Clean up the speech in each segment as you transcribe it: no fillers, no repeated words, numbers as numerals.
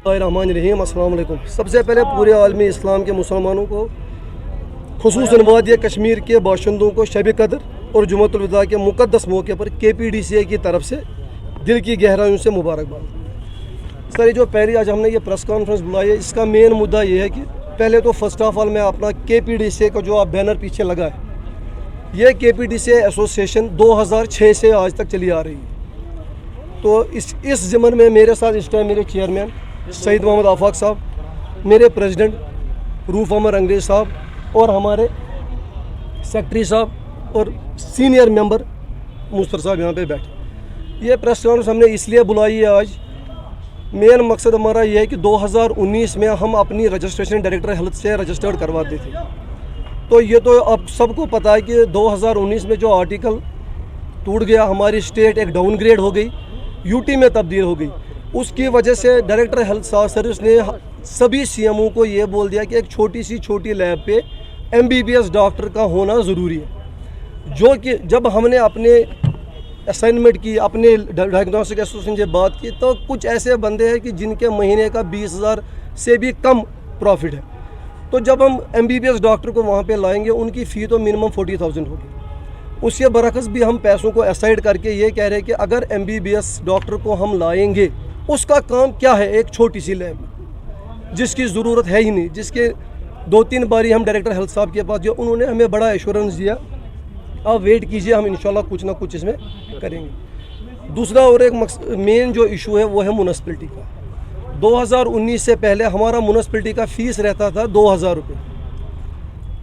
रहीम अस्सलाम वालेकुम। सबसे पहले पूरे आलमी इस्लाम के मुसलमानों को खुसूसन वादिया कश्मीर के बाशिंदों को शब कदर और जुमअतुल विदा के मुक़द्दस मौके पर KPDCA की तरफ से दिल की गहराइयों से मुबारकबाद। सर, जो पहली आज हमने ये प्रेस कॉन्फ्रेंस बुलाई है, इसका मेन मुद्दा ये है कि पहले तो फर्स्ट ऑफ ऑल मैं अपना KPDCA का जो आप बैनर पीछे लगा है, ये KPDCA एसोसिएशन 2006 से आज तक चली आ रही है। तो इस ज़मन में मेरे साथ इस टाइम मेरे चेयरमैन सईद मोहम्मद आफाक साहब, मेरे प्रेसिडेंट रूफ अमर अंग्रेज़ साहब और हमारे सेक्रेटरी साहब और सीनियर मेंबर मुस्तर साहब यहाँ पे बैठे। ये प्रेस कॉन्फ्रेंस हमने इसलिए बुलाई है आज, मेन मकसद हमारा ये है कि 2019 में हम अपनी रजिस्ट्रेशन डायरेक्टर हेल्थ से रजिस्टर्ड करवाते थे। तो ये तो अब सबको पता है कि 2019 में जो आर्टिकल टूट गया, हमारी स्टेट एक डाउनग्रेड हो गई, यूटी में तब्दील हो गई। उसकी वजह से डायरेक्टर हेल्थ सर्विस ने सभी CMO को ये बोल दिया कि एक छोटी लैब पे MBBS डॉक्टर का होना ज़रूरी है। जो कि जब हमने अपने असाइनमेंट की, अपने डायग्नोस्टिक एसोसिएशन से बात की, तो कुछ ऐसे बंदे हैं कि जिनके महीने का 20,000 से भी कम प्रॉफिट है। तो जब हम MBBS डॉक्टर को वहाँ पे लाएंगे, उनकी फ़ी तो मिनिमम 40,000 होगी। उसके बरअक्स भी हम पैसों को असाइड करके ये कह रहे हैं कि अगर MBBS डॉक्टर को हम लाएंगे, उसका काम क्या है, एक छोटी सी लैब जिसकी ज़रूरत है ही नहीं, जिसके 2-3 बारी हम डायरेक्टर हेल्थ साहब के पास, जो उन्होंने हमें बड़ा एश्योरेंस दिया, आप वेट कीजिए, हम इंशाल्लाह कुछ ना कुछ इसमें करेंगे। दूसरा और एक मेन जो इशू है वो है म्युनिसिपैलिटी का। 2019 से पहले हमारा म्युनिसिपैलिटी का फ़ीस रहता था 2,000 रुपये।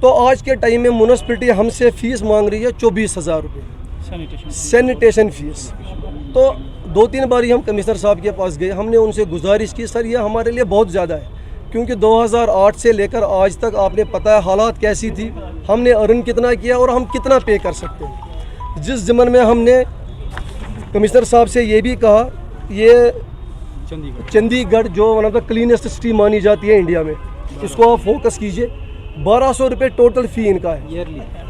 तो आज के टाइम में म्युनिसिपैलिटी हमसे फ़ीस मांग रही है 24,000 रुपये सैनिटेशन फ़ीस। तो 2-3 बारी हम कमिश्नर साहब के पास गए, हमने उनसे गुजारिश की, सर ये हमारे लिए बहुत ज़्यादा है, क्योंकि 2008 से लेकर आज तक आपने पता है हालात कैसी थी, हमने अर्न कितना किया और हम कितना पे कर सकते हैं। जिस ज़मन में हमने कमिश्नर साहब से ये भी कहा, ये चंडीगढ़ जो one of the cleanest city मानी जाती है इंडिया में, इसको आप फोकस कीजिए। 1200 रुपये टोटल फ़ी इनका है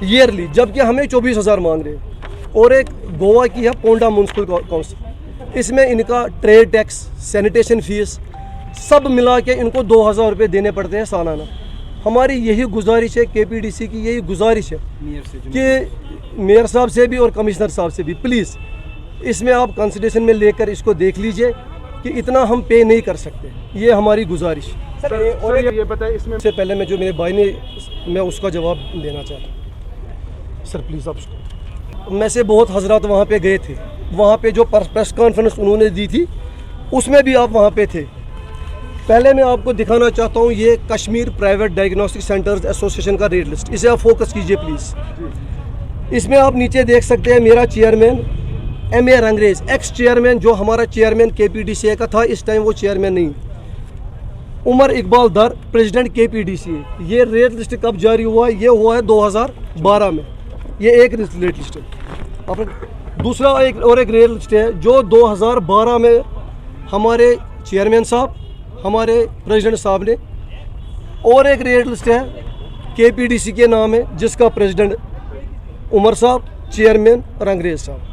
ईयरली, जबकि हमें 24,000 मांग रहे हैं। और एक गोवा की है पोंडा म्यूनसिपल काउंसिल, इसमें इनका ट्रेड टैक्स, सैनिटेशन फ़ीस सब मिला के इनको 2,000 रुपये देने पड़ते हैं सालाना। हमारी यही गुजारिश है, KPDCA की यही गुजारिश है कि मेयर साहब से भी और कमिश्नर साहब से भी प्लीज़ इसमें आप कंसिडरेशन में लेकर इसको देख लीजिए कि इतना हम पे नहीं कर सकते, ये हमारी गुजारिश। सर, ये बताइए, इसमें से पहले मैं जो मेरे भाई ने, मैं उसका जवाब देना चाहता हूँ। सर प्लीज़ आप उसको, में से बहुत हजरात वहाँ पे गए थे, वहाँ पे जो प्रेस कॉन्फ्रेंस उन्होंने दी थी उसमें भी आप वहाँ पे थे। पहले मैं आपको दिखाना चाहता हूँ ये Kashmir private diagnostic centres association का रेट लिस्ट, इसे आप फोकस कीजिए प्लीज़। इसमें आप नीचे देख सकते हैं मेरा चेयरमैन MA अंग्रेज़, एक्स चेयरमैन, जो हमारा चेयरमैन KPDCA का था, इस टाइम वो चेयरमैन नहीं। उमर इकबाल दर, प्रेसिडेंट KPDCA। ये रेट लिस्ट कब जारी हुआ है? ये हुआ है 2012 में। ये एक रेट लिस्ट है। दूसरा एक रेट लिस्ट है जो 2012 में हमारे चेयरमैन साहब, हमारे प्रेसिडेंट साहब ने, और एक रेट लिस्ट है KPDCA के नाम है, जिसका प्रेसिडेंट उमर साहब, चेयरमैन अंग्रेज़ साहब।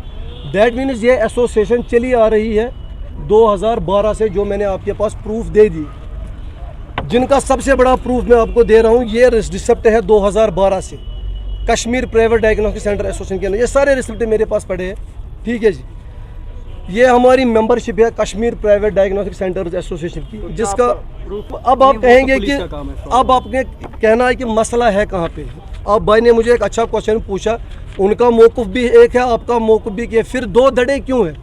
दैट मीन्स ये एसोसिएशन चली आ रही है 2012 से, जो मैंने आपके पास प्रूफ दे दी। जिनका सबसे बड़ा प्रूफ मैं आपको दे रहा हूँ, ये रिसिप्ट है 2012 से, Kashmir private diagnostic centre association के अंदर। ये सारे रिसिप्ट मेरे पास पड़े हैं, ठीक है जी। ये हमारी मेंबरशिप है Kashmir private diagnostic centre association की, जिसका अब आप कहेंगे कि अब आपने कहना है कि मसला है कहाँ पे। आप भाई ने मुझे एक अच्छा क्वेश्चन पूछा, उनका मौक़िफ़ भी एक है, आपका मौक़िफ़ भी कि फिर 2 धड़े क्यों है?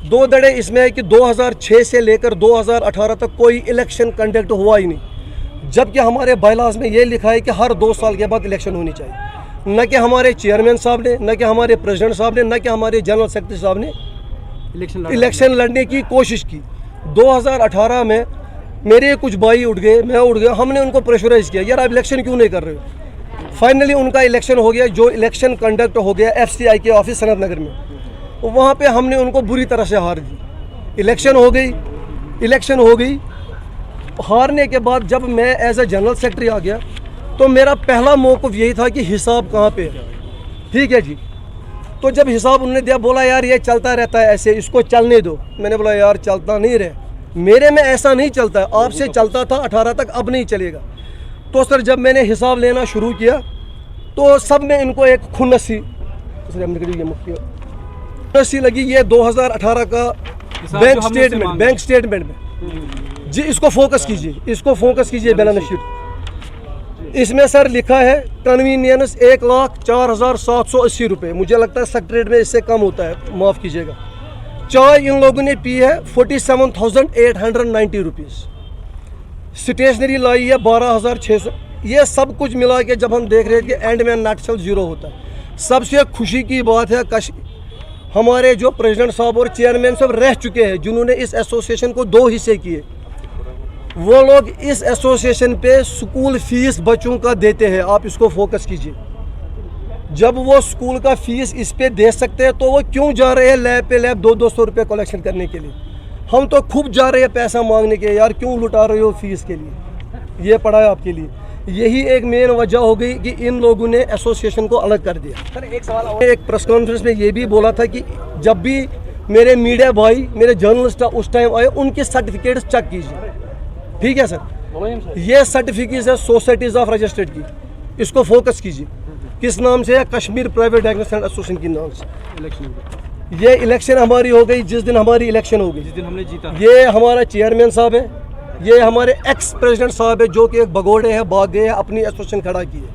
2 धड़े इसमें है कि 2006 से लेकर 2018 तक कोई इलेक्शन कंडक्ट हुआ ही नहीं, जबकि हमारे बायलॉज में ये लिखा है कि हर 2 साल के बाद इलेक्शन होनी चाहिए। न कि हमारे चेयरमैन साहब ने, न कि हमारे प्रेसिडेंट साहब ने, न कि हमारे जनरल सेक्रेटरी साहब ने इलेक्शन लड़ने की कोशिश की। 2018 में मेरे कुछ भाई उठ गए, मैं उठ गया, हमने उनको प्रेशराइज किया, यार आप इलेक्शन क्यों नहीं कर रहे हो? फाइनली उनका इलेक्शन हो गया, जो इलेक्शन कंडक्ट हो गया FCI के ऑफिस सनत नगर में, तो वहाँ पे हमने उनको बुरी तरह से हार दी। इलेक्शन हो गई, हारने के बाद जब मैं एज ए जनरल सेक्रेटरी आ गया, तो मेरा पहला मौक़िफ़ यही था कि हिसाब कहाँ पे है, ठीक है जी। तो जब हिसाब उन्होंने दिया, बोला यार ये चलता रहता है ऐसे, इसको चलने दो। मैंने बोला यार चलता नहीं रहे, मेरे में ऐसा नहीं चलता है, आपसे चलता था 18 तक, अब नहीं चलेगा। तो सर जब मैंने हिसाब लेना शुरू किया तो सब में इनको एक खुन्नसी लगी। ये 2018 का बैंक स्टेटमेंट में जी, इसको फोकस कीजिए बैलेंस शीट। इसमें सर लिखा है कन्वीनियंस 1,04,780 रुपये। मुझे लगता है सेक्रेट में इससे कम होता है, माफ़ कीजिएगा। चाय इन लोगों ने पी है 47,890 रुपीज़। स्टेशनरी लाई है 12,600। ये सब कुछ मिला के जब हम देख रहे थे कि एंड में नटशेल जीरो होता है। सबसे खुशी की बात है हमारे जो प्रेसिडेंट साहब और चेयरमैन साहब रह चुके हैं, जिन्होंने इस एसोसिएशन को 2 हिस्से किए, वो लोग इस एसोसिएशन पे स्कूल फीस बच्चों का देते हैं। आप इसको फोकस कीजिए। जब वो स्कूल का फीस इस पे दे सकते हैं तो वो क्यों जा रहे हैं लैब पे लैब 200 रुपये कलेक्शन करने के लिए? हम तो खूब जा रहे हैं पैसा मांगने के। यार क्यों लुटा रहे हो फीस के लिए? ये पड़ा है आपके लिए। यही एक मेन वजह हो गई कि इन लोगों ने एसोसिएशन को अलग कर दिया। सर एक सवाल और, एक प्रेस कॉन्फ्रेंस में ये भी बोला था कि जब भी मेरे मीडिया भाई, मेरे जर्नलिस्ट उस टाइम आए, उनके सर्टिफिकेट चेक कीजिए। ठीक है सर, ये सर्टिफिकेट है सोसाइटीज ऑफ रजिस्टर्ड की, इसको फोकस कीजिए। किस नाम से है? कश्मीर प्राइवेट डायग्नोस्टिक एसोसिएशन के नाम से। ये इलेक्शन हमारी हो गई जिस दिन हमारी इलेक्शन हो गई, जिस दिन हमने जीता। ये हमारा चेयरमैन साहब है, ये हमारे एक्स प्रेसिडेंट साहब है जो कि एक भगोड़े हैं, भाग गए हैं, अपनी एसोसिएशन खड़ा की है।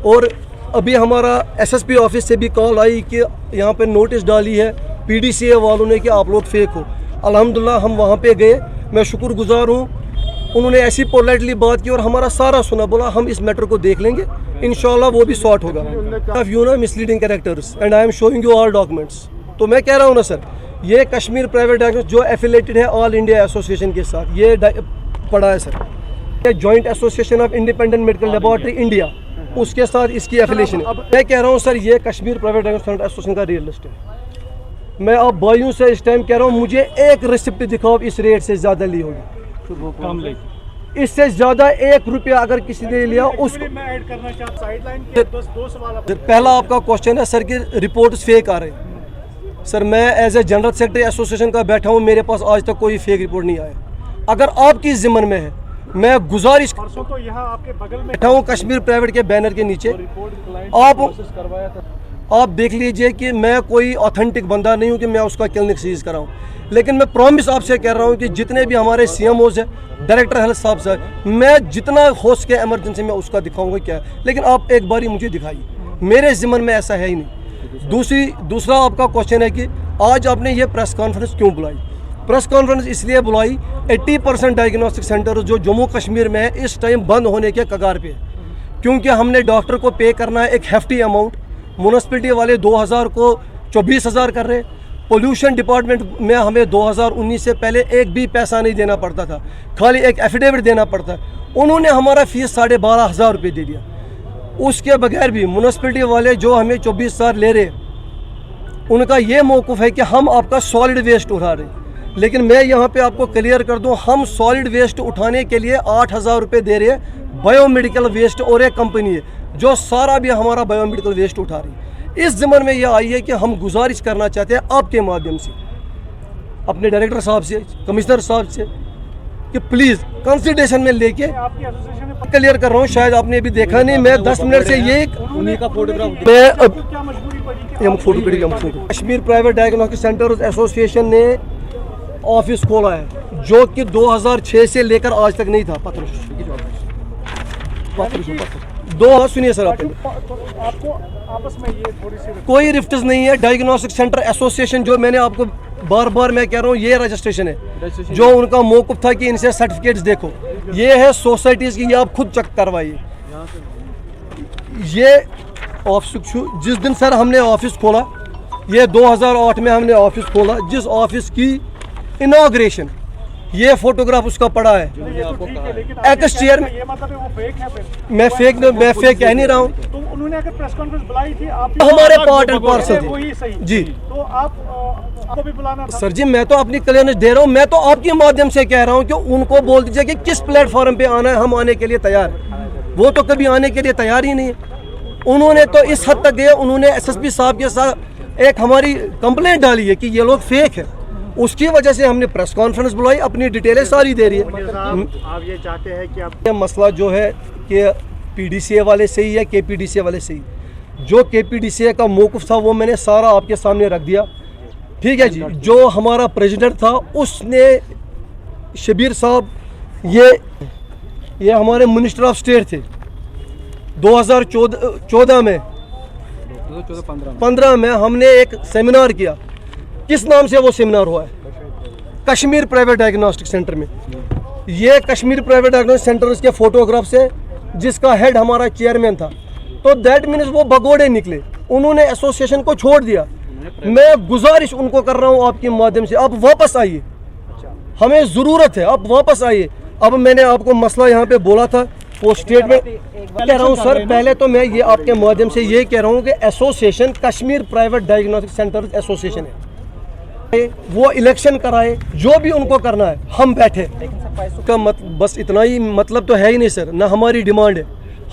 और अभी हमारा एसएसपी ऑफिस से भी कॉल आई कि यहाँ पे नोटिस डाली है पीडीसीए वालों ने कि आप लोग फेक हो। अल्हम्दुलिल्लाह हम वहाँ पे गए, मैं शुक्रगुजार हूँ। उन्होंने ऐसी पोलाइटली बात की और हमारा सारा सुना, बोला हम इस मैटर को देख लेंगे, इंशाल्लाह वो भी सॉर्ट होगा। You know misleading characters and I am showing you all documents. तो मैं कह रहा हूँ ना सर, ये कश्मीर प्राइवेट डायग्नोस्टिक जो एफिलेटेड है ऑल इंडिया एसोसिएशन के साथ, ये पड़ा है सर। ये joint association of independent medical laboratory India, उसके साथ इसकी एफिलेशन है। मैं कह रहा हूँ सर, ये कश्मीर प्राइवेट डायग्नोस्टिक एसोसिएशन का रियल लिस्ट है। मैं आप भाइयों से इस टाइम कह रहा हूँ, मुझे एक रिसिप्ट दिखाओ इस रेट से ज़्यादा ली होगी। इससे ज़्यादा 1 रुपया अगर किसी ने लिया उसको मैं ऐड करना चाहता। साइडलाइन के 2 सवाल। पहला आपका क्वेश्चन है सर कि रिपोर्ट्स फेक आ रहे हैं। सर मैं as a general secretary association का बैठा हूँ, मेरे पास आज तक कोई फेक रिपोर्ट नहीं आया। अगर आपकी जिम्मन में है, मैं गुजारिश तो यहाँ आपके बगल में बैठा हूँ कश्मीर प्राइवेट के बैनर के नीचे, आप देख लीजिए कि मैं कोई ऑथेंटिक बंदा नहीं हूँ कि मैं उसका क्लिनिक सीज कराऊँ। लेकिन मैं प्रॉमिस आपसे कह रहा हूँ कि जितने भी हमारे CMOs हैं, डायरेक्टर हेल्थ साहब से, मैं जितना हो सके इमरजेंसी में उसका दिखाऊंगा क्या है। लेकिन आप एक बारी मुझे दिखाइए, मेरे जिम्मन में ऐसा है ही नहीं। दूसरा आपका क्वेश्चन है कि आज आपने ये प्रेस कॉन्फ्रेंस क्यों बुलाई? प्रेस कॉन्फ्रेंस इसलिए बुलाई, 80% डायग्नोस्टिक सेंटर जो जम्मू कश्मीर में है इस टाइम बंद होने के कगार पे है, क्योंकि हमने डॉक्टर को पे करना है एक हेफ्टी अमाउंट। म्यूनिसिपैलिटी वाले 2,000 को 24,000 कर रहे। पोल्यूशन डिपार्टमेंट में हमें 2019 से पहले एक भी पैसा नहीं देना पड़ता था, खाली एक एफिडेविट देना पड़ता। उन्होंने हमारा फीस 12,500 रुपये दे दिया। उसके बगैर भी म्यूनिसिपैलिटी वाले जो हमें 24,000 ले रहे, उनका ये मौक़िफ़ है कि हम आपका सॉलिड वेस्ट उठा रहे। लेकिन मैं यहाँ पे आपको क्लियर कर दूँ, हम सॉलिड वेस्ट उठाने के लिए 8,000 रुपये दे रहे हैं। बायोमेडिकल वेस्ट और एक कंपनी है जो सारा भी हमारा बायोमेडिकल वेस्ट उठा रही है। इस ज़मन में यह आई है कि हम गुजारिश करना चाहते हैं आपके माध्यम से अपने डायरेक्टर साहब से, कमिश्नर साहब से, कि प्लीज़ कंसिडरेशन में लेके क्लियर कर रहा हूँ। शायद आपने अभी देखा नहीं, मैं 10 मिनट से ये उन्हीं का photograph Kashmir private diagnostic centre association ने ऑफिस खोला है जो कि 2006 से लेकर आज तक नहीं था। सुनिए सर, आपको आपस में ये थोड़ी सी कोई रिफ्ट्स नहीं है। डायग्नोस्टिक सेंटर एसोसिएशन जो मैंने आपको बार बार मैं कह रहा हूँ, ये रजिस्ट्रेशन है जो उनका मौक़िफ़ था कि इनसे सर्टिफिकेट्स देखो। ये है सोसाइटीज़ की, ये आप खुद चेक करवाइए। ये ऑफिस जिस दिन सर हमने ऑफिस खोला, ये 2008 में हमने ऑफिस खोला, जिस ऑफिस की इनॉग्रेशन, ये फोटोग्राफ उसका पड़ा है। एक्स चेयरमैन, मैं फेक कह नहीं रहा हूँ। तो उन्होंने अगर प्रेस कॉन्फ्रेंस बुलाई थी, आप हमारे पार्ट एंड पार्सल थे जी, तो आपको भी बुलाना था। सर जी मैं तो अपनी क्लियरेंस दे रहा हूँ, मैं तो आपके माध्यम से कह रहा हूँ कि उनको बोल दीजिए कि किस प्लेटफॉर्म पे आना है, हम आने के लिए तैयार हैं। वो तो कभी आने के लिए तैयार ही नहीं है। उन्होंने तो इस हद तक गए, उन्होंने SSP साहब के साथ एक हमारी कंप्लेंट डाली है कि ये लोग फेक है। उसकी वजह से हमने प्रेस कॉन्फ्रेंस बुलाई, अपनी डिटेलें सारी दे रही है। आप ये चाहते हैं कि आप ये मसला जो है कि पीडीसीए वाले से ही है, केपीडीसीए वाले से ही, जो केपीडीसीए का मौक़िफ़ था वो मैंने सारा आपके सामने रख दिया, ठीक है जी। जो हमारा प्रेसिडेंट था उसने, शबीर साहब, ये हमारे मिनिस्टर ऑफ स्टेट थे 2014 में 15 में हमने एक सेमिनार किया। किस नाम से वो सेमिनार हुआ है? कश्मीर प्राइवेट डायग्नोस्टिक सेंटर में। ये कश्मीर प्राइवेट डायग्नोस्टिक सेंटर के फोटोग्राफ से, जिसका हेड हमारा चेयरमैन था, तो दैट मीन्स वो भगोड़े निकले, उन्होंने एसोसिएशन को छोड़ दिया। मैं गुजारिश उनको कर रहा हूँ आपके माध्यम से, आप वापस आइए, हमें ज़रूरत है, आप वापस आइए। अब मैंने आपको मसला यहाँ पे बोला था, वो स्टेटमेंट कह रहा हूँ सर। पहले तो मैं ये आपके माध्यम से ये कह रहा हूँ कि association Kashmir private diagnostic centre association है, वो इलेक्शन कराए, जो भी उनको करना है, हम बैठे का बस इतना ही मतलब तो है ही नहीं सर। ना हमारी डिमांड है,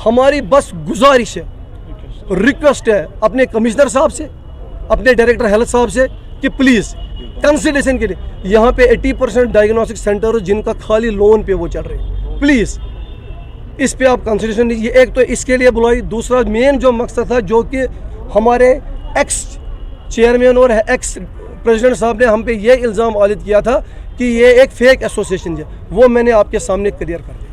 हमारी बस गुजारिश है, रिक्वेस्ट है अपने कमिश्नर साहब से, अपने डायरेक्टर हेल्थ साहब से कि प्लीज़ कंसिडरेशन के लिए यहाँ पे 80% डायग्नोस्टिक सेंटर जिनका खाली लोन पे वो चल रहे हैं, प्लीज़ इस पे आप कंसिडरेशन लीजिए। एक तो इसके लिए बुलाई, दूसरा मेन जो मकसद था, जो कि हमारे एक्स चेयरमैन और एक्स प्रेसिडेंट साहब ने हम पे ये इल्ज़ाम आयद किया था कि ये एक फेक एसोसिएशन है, वो मैंने आपके सामने क्लियर कर दिया।